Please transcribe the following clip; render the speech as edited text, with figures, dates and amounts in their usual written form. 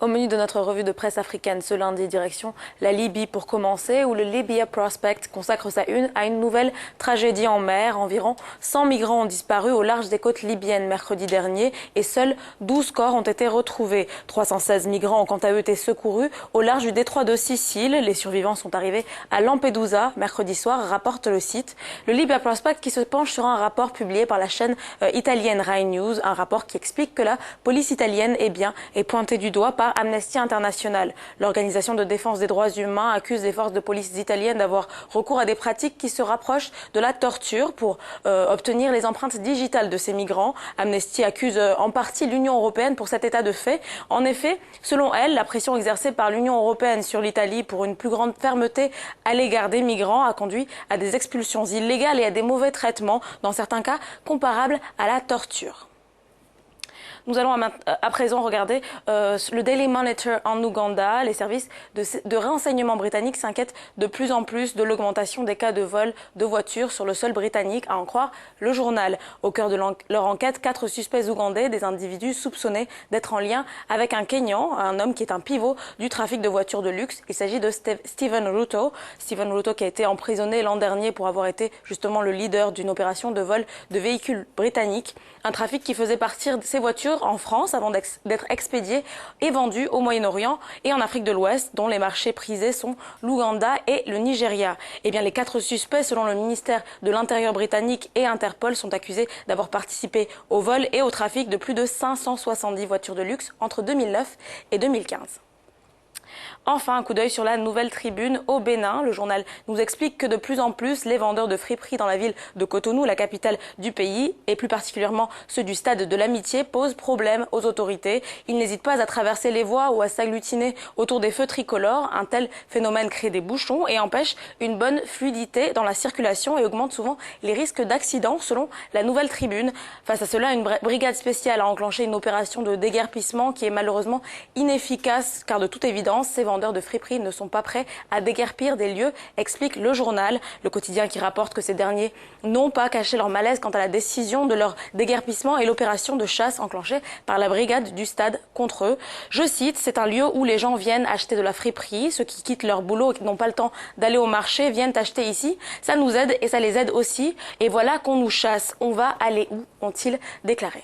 Au menu de notre revue de presse africaine ce lundi, direction la Libye pour commencer, où le Libya Prospect consacre sa une à une nouvelle tragédie en mer. Environ 100 migrants ont disparu au large des côtes libyennes mercredi dernier et seuls 12 corps ont été retrouvés. 316 migrants ont quant à eux été secourus au large du détroit de Sicile. Les survivants sont arrivés à Lampedusa mercredi soir, rapporte le site. Le Libya Prospect qui se penche sur un rapport publié par la chaîne italienne Rai News, un rapport qui explique que la police italienne est pointée du doigt par Amnesty International. L'organisation de défense des droits humains accuse les forces de police italiennes d'avoir recours à des pratiques qui se rapprochent de la torture pour obtenir les empreintes digitales de ces migrants. Amnesty accuse en partie l'Union européenne pour cet état de fait. En effet, selon elle, la pression exercée par l'Union européenne sur l'Italie pour une plus grande fermeté à l'égard des migrants a conduit à des expulsions illégales et à des mauvais traitements, dans certains cas comparables à la torture. Nous allons à présent regarder le Daily Monitor en Ouganda. Les services de renseignement britanniques s'inquiètent de plus en plus de l'augmentation des cas de vol de voitures sur le sol britannique, à en croire le journal. Au cœur de leur enquête, 4 suspects ougandais, des individus soupçonnés d'être en lien avec un Kenyan, un homme qui est un pivot du trafic de voitures de luxe. Il s'agit de Stephen Ruto. Stephen Ruto qui a été emprisonné l'an dernier pour avoir été justement le leader d'une opération de vol de véhicules britanniques. Un trafic qui faisait partir de ces voitures en France avant d'être expédiées et vendues au Moyen-Orient et en Afrique de l'Ouest, dont les marchés prisés sont l'Ouganda et le Nigeria. Eh bien, les 4 suspects, selon le ministère de l'Intérieur britannique et Interpol, sont accusés d'avoir participé au vol et au trafic de plus de 570 voitures de luxe entre 2009 et 2015. Enfin, un coup d'œil sur la Nouvelle Tribune au Bénin. Le journal nous explique que de plus en plus, les vendeurs de friperies dans la ville de Cotonou, la capitale du pays, et plus particulièrement ceux du stade de l'Amitié, posent problème aux autorités. Ils n'hésitent pas à traverser les voies ou à s'agglutiner autour des feux tricolores. Un tel phénomène crée des bouchons et empêche une bonne fluidité dans la circulation et augmente souvent les risques d'accidents, selon la Nouvelle Tribune. Face à cela, une brigade spéciale a enclenché une opération de déguerpissement qui est malheureusement inefficace, car de toute évidence, ces vendeurs de friperies ne sont pas prêts à déguerpir des lieux, explique le journal. Le quotidien qui rapporte que ces derniers n'ont pas caché leur malaise quant à la décision de leur déguerpissement et l'opération de chasse enclenchée par la brigade du stade contre eux. Je cite, c'est un lieu où les gens viennent acheter de la friperie. Ceux qui quittent leur boulot et qui n'ont pas le temps d'aller au marché viennent acheter ici. Ça nous aide et ça les aide aussi. Et voilà qu'on nous chasse. On va aller où, ont-ils déclaré.